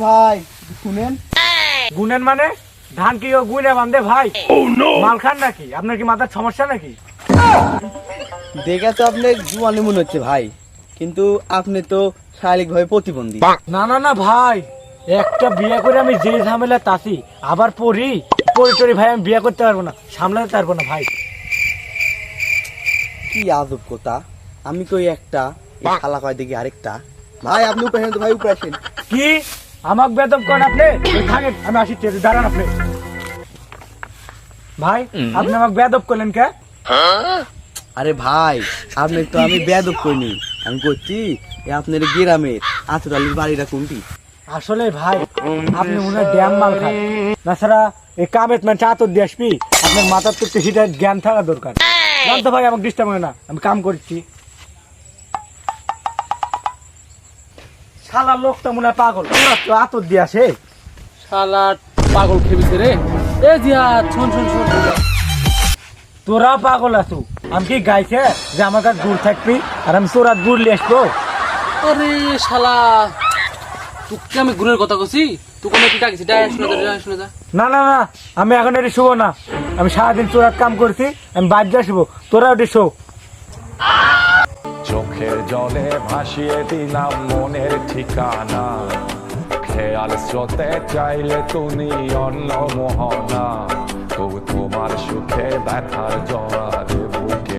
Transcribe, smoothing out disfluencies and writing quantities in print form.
ভাই শুনেন। গুনেন মানে ধান কি ও গুনে বান্ধে ভাই? মাল খান নাকি? আপনার কি মাথার সমস্যা নাকি? দেখে তো আপনি জুয়ানি মনে হচ্ছে ভাই, কিন্তু আপনি তো শারীরিক ভাবে প্রতিবন্ধী। না না না ভাই, একটা বিয়ে করে আমি যে ঝামেলা তাছি আবার পড়ি টরি ভাই, আমি বিয়ে করতে পারবো না, সামলাতে পারবো না ভাই। কি আজব কথা, আমি কই একটা, এই শালা কয় দেখি আরেকটা। ভাই আপনি উপরে আসেন তো, ভাই উপরে আসেন। কি আমাকে বেদম করেন আপনি? ওই থাকেন, আমি আসি, দাঁড়ান আপনি। ভাই আপনি আমাকে বেদব করলেন কে? আরে ভাই আপনি তো আমি বেয়াদব কইনি, আমি করছি আপনার গ্রামের আতরালির বাড়িটা কোনটি? আসলে ভাই আপনি মনে হয় ড্যাম মাল খান, তাছাড়া এই কামেত মানে চাতর দিয়ে আসবি, আপনার মাথার তো একটু হিটার জ্ঞান থাকা দরকার। জানতো ভাই আমাকে ডিস্টার্ব করে না, আমি কাম করছি। শালা লোকটা মনে হয় পাগল, ওরা তো আতর দিয়ে আসে। শালা পাগল খেয়েছে রে। এ জিয়াদ শোন শোন শোন, তোরা পাগল আছো, আমি কি গাইছে যে আমার কাছে গুড় থাকবি আর আমি তোরা গুড় নিয়ে আসবো? আরে শালা তোকে আমি গুণের কথা কছি, তুই কোনো কি ডাকিস? ডায় শুনে যা, ডায় শুনে যা। না না না, আমি এখন এটি শুবো না, আমি সারাদিন চোরাত কাম করছি, আমি বাড়িতে আসবো, তোরা ওটি শো। চোখের জলে ভাসিয়ে দিলাম মনের ঠিকানা, খেয়াল স্রোতে চাইলে তুমি অন্য মোহনা, তবু তোমার সুখে ব্যথার জোয়ারে